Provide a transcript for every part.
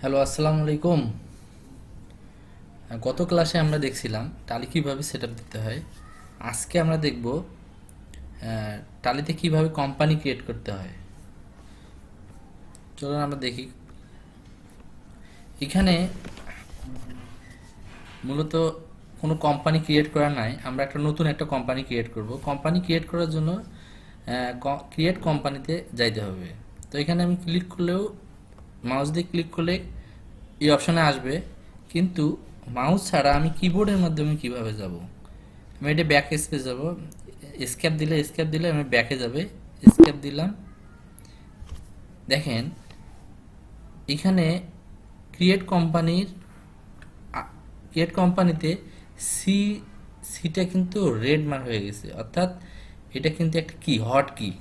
Hello, আসসালামু আলাইকুম। গত ক্লাসে আমরা দেখছিলাম টালি কিভাবে সেটআপ দিতে হয়। আজকে আমরা দেখব টালিতে কিভাবে কোম্পানি ক্রিয়েট করতে হয়। চলুন আমরা দেখি। এখানে মূলত কোনো কোম্পানি ক্রিয়েট করা নাই, আমরা নতুন একটা কোম্পানি ক্রিয়েট করব। কোম্পানি ক্রিয়েট করার জন্য ক্রিয়েট কোম্পানিতে যাইতে হবে। তো এখানে আমি ক্লিক করলেও, মাউস দিয়ে ক্লিক করলে এই অপশানে আসবে, কিন্তু মাউস ছাড়া আমি কিবোর্ডের মাধ্যমে কিভাবে যাব? আমি এটা ব্যাক স্পেস যাব, স্কেপ দিলে আমি ব্যাকে যাবে, স্কেপ দিলাম। দেখেন এখানে ক্রিয়েট কোম্পানির ক্রিয়েট কোম্পানিতে সি সিটা কিন্তু রেড মার্ক হয়ে গেছে, অর্থাৎ এটা কিন্তু একটা কি হট কি।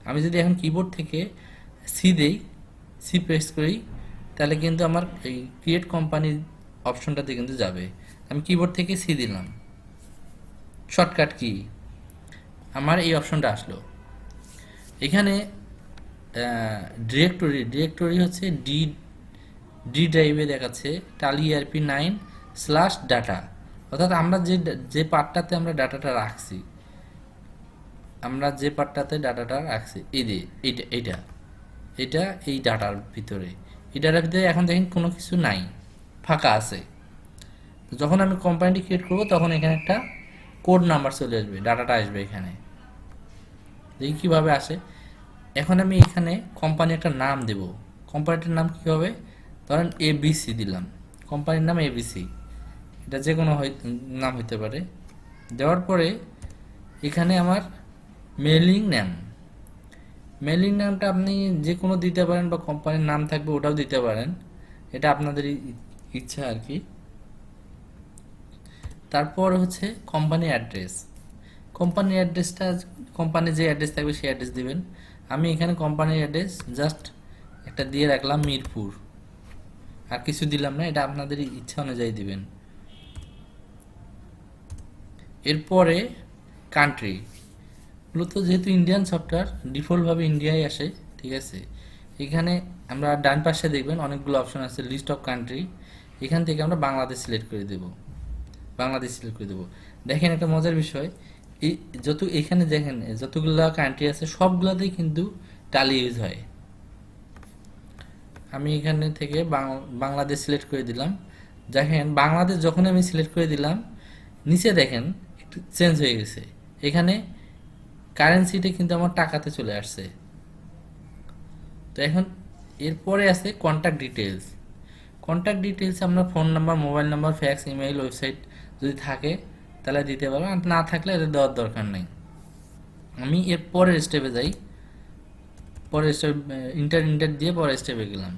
আমি যদি এখন কিবোর্ড থেকে সি দেই, সি প্রেস করি, তাহলে কিন্তু আমার এই ক্রিয়েট কোম্পানির অপশনটাতে কিন্তু যাবে। আমি কিবোর্ড থেকে সি দিলাম, শর্টকাট কি, আমার এই অপশনটা আসলো। এখানে ডিরেক্টরি হচ্ছে ডি ডি ড্রাইভে দেখাচ্ছে টালি ERP9/ডাটা, অর্থাৎ আমরা যে পার্টটাতে আমরা ডাটাটা রাখছি এই যে এইটা এটা এই ডাটার ভিতরে, এই ডাটার ভিতরে এখন দেখেন কোনো কিছু নাই, ফাঁকা আছে। তো যখন আমি কোম্পানিটি ক্রিয়েট করব তখন এখানে একটা কোড নাম্বার চলে আসবে, ডাটাটা আসবে এখানে। দেখি কীভাবে আসে। এখন আমি এখানে কোম্পানি একটা নাম দেব। কোম্পানিটার নাম কী হবে? ধরেন ABC দিলাম, কোম্পানির নাম ABC। এটা যে কোনো নাম হইতে পারে। দেওয়ার পরে এখানে আমার মেলিং নেম, মেলিং নামটা আপনি যে কোনো দিতে পারেন, বা কোম্পানির নাম থাকবে ওটাও দিতে পারেন, এটা আপনাদের ইচ্ছা আর কি। তারপর হচ্ছে কোম্পানি অ্যাড্রেস। কোম্পানির অ্যাড্রেসটা, কোম্পানির যে অ্যাড্রেস থাকবে সেই অ্যাড্রেস দিবেন। আমি এখানে কোম্পানির অ্যাড্রেস জাস্ট একটা দিয়ে রাখলাম, মিরপুর, আর কিছু দিলাম না, এটা আপনাদের ইচ্ছা অনুযায়ী দিবেন। এরপরে কান্ট্রি, মূলত যেহেতু ইন্ডিয়ান সফটওয়্যার ডিফল্টভাবে ইন্ডিয়ায় আসে, ঠিক আছে। এখানে আমরা ডান পাশে দেখবেন অনেকগুলো অপশন আছে, লিস্ট অফ কান্ট্রি। এখান থেকে আমরা বাংলাদেশ সিলেক্ট করে দেব, দেখেন একটা মজার বিষয়, এই এখানে দেখেন যতগুলো কান্ট্রি আছে সবগুলোতেই কিন্তু টালি ইউজ হয়। আমি এখানে থেকে বাংলাদেশ সিলেক্ট করে দিলাম। দেখেন বাংলাদেশ যখন আমি সিলেক্ট করে দিলাম, নিচে দেখেন একটু চেঞ্জ হয়ে গেছে, এখানে কারেন্সিটা কিন্তু আমার টাকাতে চলে আসছে। তো এখন এরপরে আছে কন্ট্যাক্ট ডিটেলস আমরা phone number, mobile number, fax, email, website যদি থাকে তাহলে দিতে পারবো, আর না থাকলে এটা দেওয়ার দরকার নেই। আমি এর পরের স্টেপে যাই, পরের স্টেপ ইন্টার দিয়ে পরের স্টেপে গেলাম।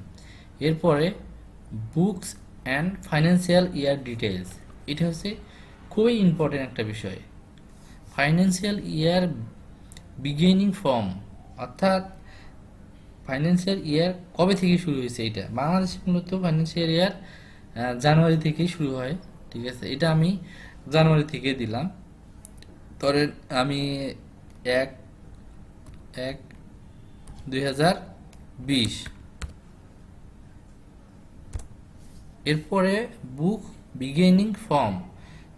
এরপরে books and financial year details, এটা হচ্ছে খুবই ইম্পর্টেন্ট একটা বিষয়। ফাইন্যান্সিয়াল ইয়ার বিগিনিং ফ্রম, অর্থাৎ ফাইন্যান্সিয়াল ইয়ার কবে থেকে শুরু হয়েছে। এটা বাংলাদেশে মূলত ফাইন্যান্সিয়াল ইয়ার জানুয়ারি থেকেই শুরু হয়, ঠিক আছে। এটা আমি জানুয়ারি থেকে দিলাম। ধরেন আমি 1/1/2020। এরপরে বুক বিগিনিং ফর্ম,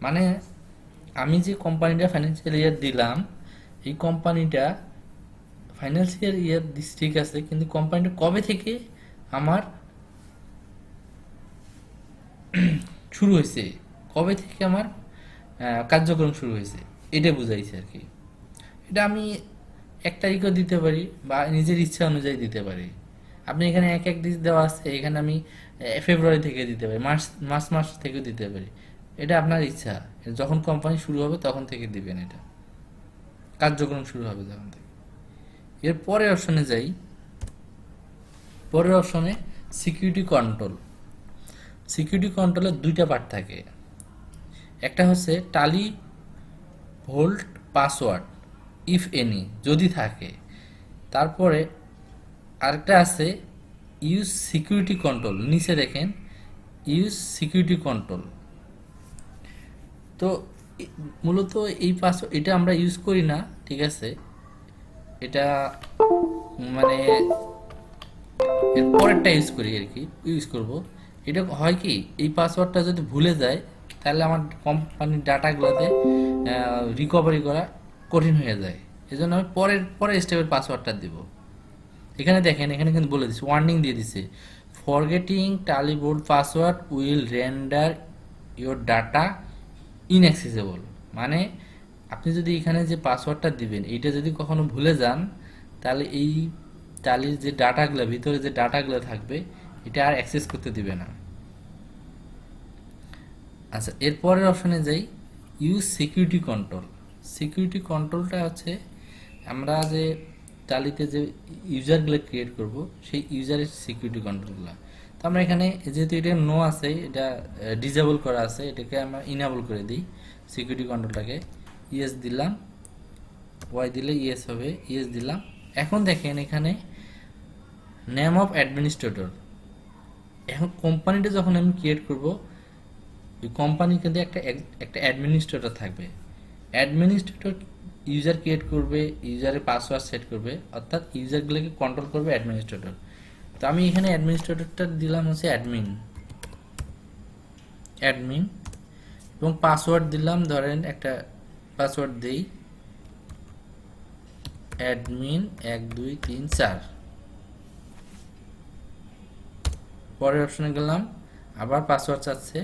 মানে আমি যে কোম্পানিটা ফাইন্যান্সিয়াল ইয়ার দিলাম, এই কোম্পানিটা ফাইন্যান্সিয়াল ইয়ার ঠিক আছে, কিন্তু কোম্পানিটা কবে থেকে আমার শুরু হয়েছে, কবে থেকে আমার কার্যক্রম শুরু হয়েছে, এটা বুঝাইছে আর কি। এটা আমি 1 তারিখও দিতে পারি বা নিজের ইচ্ছা অনুযায়ী দিতে পারি। আপনি এখানে এক দিন দেওয়া আছে, এখানে আমি ফেব্রুয়ারি থেকে দিতে পারি, মার্চ থেকে দিতে পারি, এটা আপনার ইচ্ছা। যখন কোম্পানি শুরু হবে তখন থেকে দিবেন, এটা কার্যক্রম শুরু হবে তখন থেকে। এর পরের অপশনে যাই। পরের অপশনে সিকিউরিটি কন্ট্রোলের 2টা পার্ট থাকে। একটা হচ্ছে টালি ভোল্ট পাসওয়ার্ড, ইফ এনি, যদি থাকে। তারপরে আরেকটা আছে ইউজ সিকিউরিটি কন্ট্রোল, নিচে দেখেন ইউজ সিকিউরিটি কন্ট্রোল। তো মূলত এই পাসওয়ার্ড এটা আমরা ইউজ করি না, ঠিক আছে। এটা মানে এর পরেরটা ইউজ করি আর কি, ইউজ করব। এটা হয় কি, এই পাসওয়ার্ডটা যদি ভুলে যায় তাহলে আমার কোম্পানির ডাটাগুলোতে রিকভারি করা কঠিন হয়ে যায়। এই জন্য আমি পরের স্টেপের পাসওয়ার্ডটা দিব। এখানে দেখেন, এখানে কিন্তু বলে দিচ্ছে, ওয়ার্নিং দিয়ে দিচ্ছে, forgetting Tally vault password will render your data inaccessible. মানে আপনি যদি এখানে যে পাসওয়ার্ডটা দিবেন এইটা যদি কখনো ভুলে যান তাহলে এই টালির যে ডাটাগুলো, ভিতরে যে ডাটাগুলো থাকবে এটা আর অ্যাক্সেস করতে দিবে না। আচ্ছা, এরপরের অপশনে যাই, ইউজ সিকিউরিটি কন্ট্রোল। সিকিউরিটি কন্ট্রোলটা হচ্ছে আমরা যে টালিতে যে ইউজারগুলো ক্রিয়েট করব সেই ইউজারের সিকিউরিটি কন্ট্রোলগুলো। তো আমরা এখানে যেহেতু এটা নো আছে, এটা ডিজেবল করা আছে, এটাকে আমরা ইনেবল করে দিই সিকিউরিটি কন্ট্রোলটাকে। ইয়েস দিলাম, ওয়াই দিলে ইয়েস হবে, ইয়েস দিলাম। এখন দেখেন এখানে নেম অফ অ্যাডমিনিস্ট্রেটর। এখন কোম্পানিটা যখন আমি ক্রিয়েট করব, ওই কোম্পানির কিন্তু একটা অ্যাডমিনিস্ট্রেটর থাকবে। অ্যাডমিনিস্ট্রেটর ইউজার ক্রিয়েট করবে, ইউজারের পাসওয়ার্ড সেট করবে, অর্থাৎ ইউজারগুলোকে কন্ট্রোল করবে অ্যাডমিনিস্ট্রেটর। তো আমি এখানে অ্যাডমিনিস্ট্রেটরটা দিলাম হচ্ছে অ্যাডমিন অ্যাডমিন এবং পাসওয়ার্ড দিলাম, ধরেন একটা পাসওয়ার্ড দিই অ্যাডমিন 1234। পরের অপশনে গেলাম, আবার পাসওয়ার্ড চাচ্ছে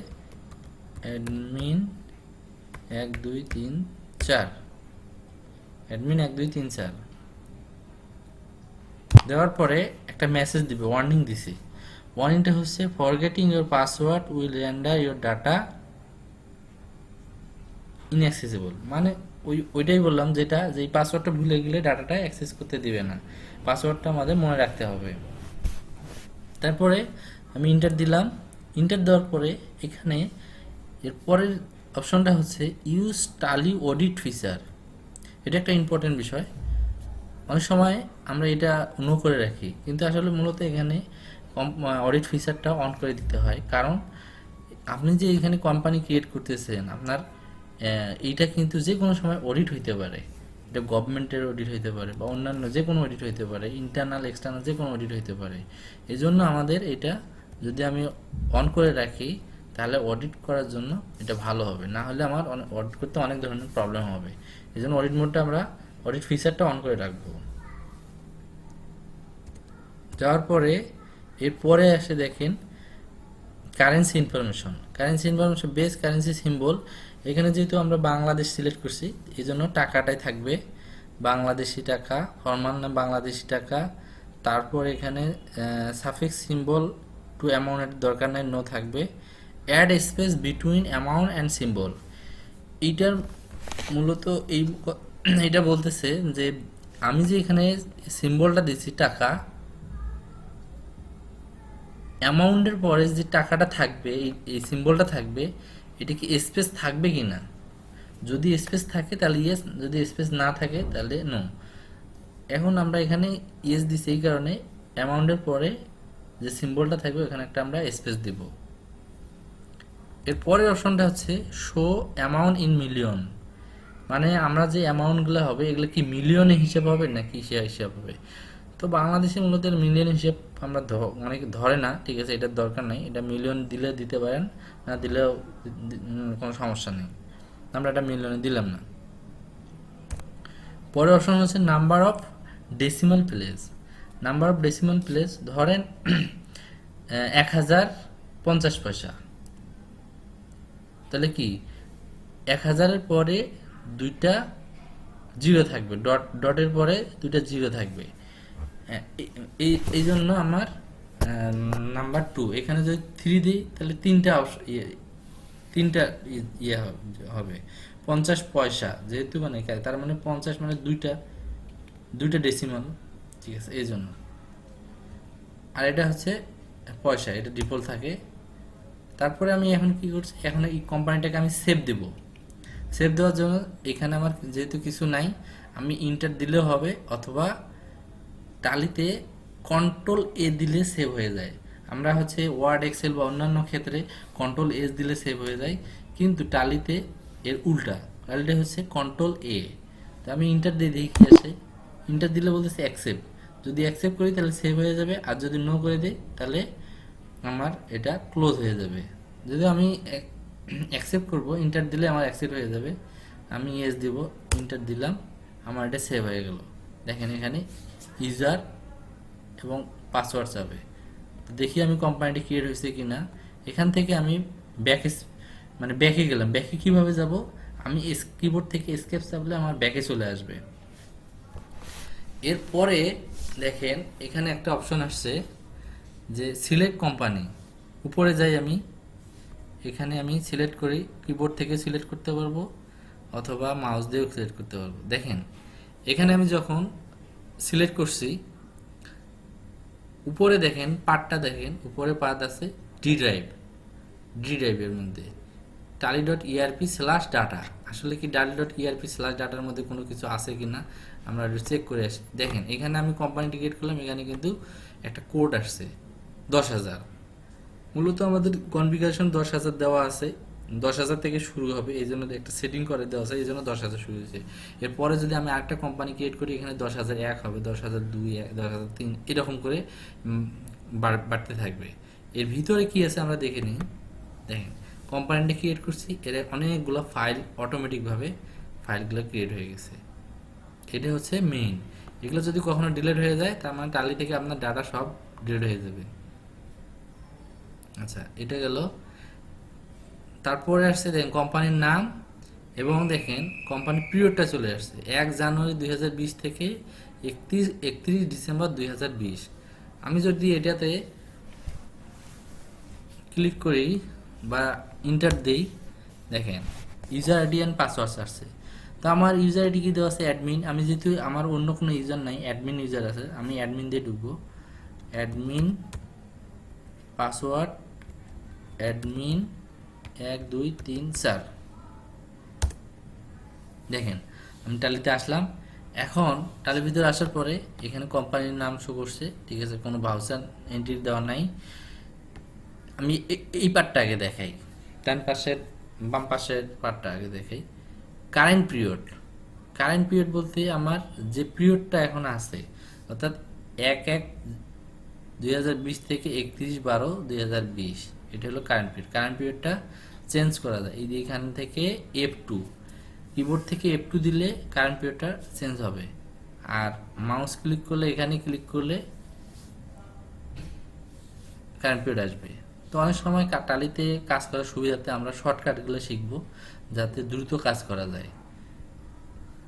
অ্যাডমিন 1234, অ্যাডমিন 1234 দেওয়ার পরে একটা মেসেজ দিবে, ওয়ার্নিং দিছি। ওয়ার্নিংটা হচ্ছে forgetting your password will render your data inaccessible. মানে ওইটাই বললাম, যেটা যেই পাসওয়ার্ডটা ভুলে গেলে ডাটাটা অ্যাক্সেস করতে দিবে না, পাসওয়ার্ডটা আমাদের মনে রাখতে হবে। তারপরে আমি ইন্টার দিলাম। ইন্টার দেওয়ার পরে এখানে এর পরের অপশনটা হচ্ছে ইউজ টালি অডিট ফিচার। এটা একটা ইম্পর্টেন্ট বিষয়। অনেক সময় আমরা এটা নো করে রাখি, কিন্তু আসলে মূলত এখানে অডিট ফিচারটা অন করে দিতে হয়। কারণ আপনি যে এখানে কোম্পানি ক্রিয়েট করতেছেন, আপনার এইটা কিন্তু যে কোনো সময় অডিট হইতে পারে। এটা গভর্নমেন্টের অডিট হইতে পারে বা অন্যান্য যে কোনো অডিট হইতে পারে, ইন্টারনাল এক্সটার্নাল যে কোনো অডিট হইতে পারে। এই জন্য আমাদের এটা যদি আমি অন করে রাখি তাহলে অডিট করার জন্য এটা ভালো হবে, না হলে আমার অডিট করতে অনেক ধরনের প্রবলেম হবে। এই জন্য অডিট মোডটা আমরা, অডিট ফিচারটা অন করে রাখবো। যাওয়ার পরে এরপরে এসে দেখেন currency information. Currency information base currency symbol. এখানে যেহেতু আমরা বাংলাদেশ সিলেক্ট করছি এই জন্য টাকাটাই থাকবে বাংলাদেশি টাকা, ফরমাল নাম বাংলাদেশি টাকা। তারপর এখানে সাফিক্স সিম্বল টু অ্যামাউন্টের দরকার নাই, নো থাকবে। Add space between amount and symbol. এইটার মূলত এইটা বলতেছে যে আমি যে এখানে সিম্বলটা দিচ্ছি টাকা, অ্যামাউন্টের পরে যে টাকাটা থাকবে, এই সিম্বলটা থাকবে, এটা কি স্পেস থাকবে কি না। যদি স্পেস থাকে তাহলে ইয়েস, যদি স্পেস না থাকে তাহলে নো। এখন আমরা এখানে ইয়েস দিচ্ছি এই কারণে অ্যামাউন্টের পরে যে সিম্বলটা থাকবে ওখানে একটা আমরা স্পেস দিব। এর পরের অপশনটা হচ্ছে শো অ্যামাউন্ট ইন মিলিয়ন। মানে আমরা যে অ্যামাউন্টগুলো হবে এগুলো কি মিলিয়নে হিসাব হবে নাকি হিসাব হবে। তো বাংলাদেশে মূলত মিলিয়ন হিসেব আমরা অনেকে ধরে না, ঠিক আছে, এটার দরকার নেই। এটা মিলিয়ন দিলে দিতে পারেন, না দিলেও কোনো সমস্যা নেই, আমরা এটা মিলিয়নে দিলাম না। পরের অপশন হচ্ছে number of decimal place. Number of decimal place ধরেন 1050 তাহলে কি 1000-এর পরে দুইটা জিরো থাকবে, ডটের পরে দুইটা জিরো থাকবে। এই জন্য আমার নাম্বার 2 এখানে যদি 3 দিই তাহলে তিনটা ইয়ে হবে 50 পয়সা, যেহেতু মানে তার মানে 50 মানে দুইটা ডেসিমাল, ঠিক আছে, এই জন্য। আর এটা হচ্ছে পয়সা, এটা ডিফল্ট থাকে। তারপরে আমি এখন কি করছি, এখন এই কোম্পানিটাকে আমি সেভ দেব। সেভ দেওয়ার জন্য এখানে আমার যেহেতু কিছু নাই, আমি ইন্টার দিলেও হবে, অথবা টালিতে কন্ট্রোল এ দিলে সেভ হয়ে যায়। আমরা হচ্ছে ওয়ার্ড, এক্সেল বা অন্যান্য ক্ষেত্রে কন্ট্রোল এস দিলে সেভ হয়ে যায়, কিন্তু টালিতে এর উল্টা, টালিতে হচ্ছে কন্ট্রোল এ। তো আমি ইন্টার দিয়ে দিই, কি আসে, ইন্টার দিলে বলতেছে অ্যাকসেপ্ট। যদি অ্যাকসেপ্ট করি তাহলে সেভ হয়ে যাবে, আর যদি নো করে দিই তাহলে আমার এটা ক্লোজ হয়ে যাবে। যদি আমি অ্যাকসেপ্ট করব, ইন্টার দিলে আমার অ্যাকসেপ্ট হয়ে যাবে, আমি ইয়েস দিব, ইন্টার দিলাম, আমার এটা সেভ হয়ে গেল। দেখেন এখানে ইউজার এবং পাসওয়ার্ড যাবে। দেখি আমি কোম্পানিটি ক্রিয়েট হয়েছে কি না। এখান থেকে আমি ব্যাকে গেলাম। ব্যাকে কিভাবে যাব, আমি কিবোর্ড থেকে এসকেপ চাপলে আমার ব্যাকে চলে আসবে। এরপরে দেখেন এখানে একটা অপশন আসছে যে সিলেক্ট কোম্পানি। উপরে যাই আমি, এখানে আমি সিলেক্ট করি, কিবোর্ড থেকে সিলেক্ট করতে পারবো অথবা মাউস দিয়েও সিলেক্ট করতে পারবো। দেখেন এখানে আমি যখন সিলেক্ট করছি, উপরে দেখেন পার্টটা, দেখেন উপরে পার্ট আছে ডি ড্রাইভের মধ্যে tally.erp/data। আসলে কি tally.erp/dataর মধ্যে কোনো কিছু আছে কি না আমরা চেক করে আসি। দেখেন এখানে আমি কোম্পানি টিকেট করলাম, এখানে কিন্তু একটা কোড আসছে 10,000। মূলত আমাদের কনফিগারেশন 10,000 দেওয়া আছে, 10,000 থেকে শুরু হবে, এই জন্য একটা সেটিং করে দেওয়া আছে, এই জন্য 10,000 শুরু হয়েছে। এরপরে যদি আমি আরেকটা কোম্পানি ক্রিয়েট করি, এখানে 10,001 হবে, 10,002, 10,003 এরকম করে বাড়তে থাকবে। এর ভিতরে কি আছে আমরা দেখে নিই। দেখেন কোম্পানিটা ক্রিয়েট করছি, এর অনেকগুলো ফাইল অটোমেটিকভাবে ফাইলগুলো ক্রিয়েট হয়ে গেছে। এটা হচ্ছে মেইন। এগুলো যদি কখনো ডিলিট হয়ে যায় তার মানে টালি থেকে আপনার ডাটা সব ডিলিট হয়ে যাবে। আচ্ছা, এটা গেল। তারপরে আসছে দেখেন কোম্পানির নাম, এবং দেখেন কোম্পানির পিরিয়ডটা চলে আসছে 1 জানুয়ারি 2020 থেকে 31 ডিসেম্বর 2020। আমি যদি এটাতে ক্লিক করি বা ইন্টার দেই, দেখেন ইউজার আইডি অ্যান্ড পাসওয়ার্ড আসছে। তো আমার ইউজার আইডি কি দেওয়া আছে অ্যাডমিন, আমি যেহেতু আমার অন্য কোনো ইউজার নাই, অ্যাডমিন ইউজার আছে, আমি অ্যাডমিন দিয়ে ঢুকবো। Admin password admin 1 2 3 4। দেখেন আমি টালিতে আসলাম। এখন টালির ভিতরে আসার পরে এখানে কোম্পানির নাম শো করছে, ঠিক আছে, কোনো ভাউচার এন্ট্রি দেওয়া নাই। আমি এই পার্টটা আগে দেখাই, ডান পাশের বাম পাশের পার্টটা আগে দেখাই। কারেন্ট পিরিয়ড বলতে আমার যে পিরিয়ডটা এখন আছে, অর্থাৎ 1/1/2020 থেকে 31/12/2020, এটা হলো কারেন্ট পিরিয়ড। কারেন্ট পিরিয়ডটা চেঞ্জ করা যায়, এই যে এখান থেকে F2, কিবোর্ড থেকে F2 দিলে কারেন্ট পিরিয়ডটা চেঞ্জ হবে। আর মাউস ক্লিক করলে, এখানে ক্লিক করলে কারেন্ট পিরিয়ড আসবে। তো অনেক সময় টালিতে কাজ করার সুবিধাতে আমরা শর্টকাটগুলো শিখব যাতে দ্রুত কাজ করা যায়।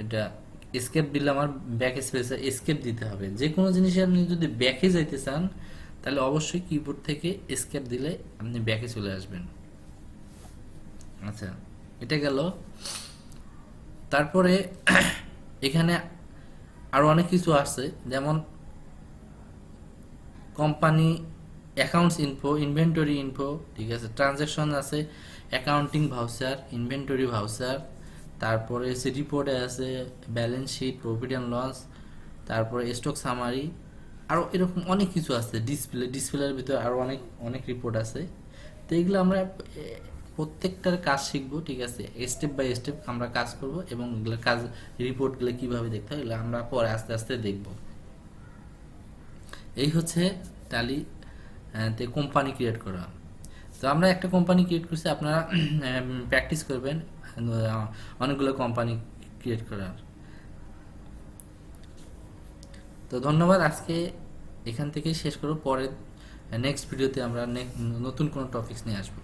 এটা এসকেপ দিলে আমার ব্যাক স্পেসে এসকেপ দিতে হবে। যে কোনো জিনিসে আপনি যদি ব্যাকে যাইতে চান তাহলে অবশ্যই কিবোর্ড থেকে এসকেপ দিলে আপনি ব্যাকে চলে আসবেন। আচ্ছা, এটা গেল। তারপরে এখানে আরও অনেক কিছু আছে, যেমন company accounts info, inventory info, ঠিক আছে, ট্রানজ্যাকশন আছে, অ্যাকাউন্টিং ভাউচার, ইনভেন্টরি ভাউচার, তারপরে হচ্ছে রিপোর্টে আছে balance sheet, profit and loss, তারপরে স্টক সামারি, আরও এরকম অনেক কিছু আছে। ডিসপ্লের ভিতরে আরও অনেক অনেক রিপোর্ট আছে। তো এগুলো আমরা প্রত্যেকটার কাজ শিখবো, ঠিক আছে, স্টেপ বাই স্টেপ আমরা কাজ করব, এবং এগুলো কাজ রিপোর্টগুলো কীভাবে দেখতে হয় এগুলো আমরা পরে আস্তে আস্তে দেখব। এই হচ্ছে টালি তে কোম্পানি ক্রিয়েট করা। তো আমরা একটা কোম্পানি ক্রিয়েট করছি, আপনারা প্র্যাকটিস করবেন অনেকগুলো কোম্পানি ক্রিয়েট করার। তো ধন্যবাদ, আজকে এখান থেকেই শেষ করব। পরে নেক্সট ভিডিওতে আমরা নতুন কোনো টপিকস নিয়ে আসবো।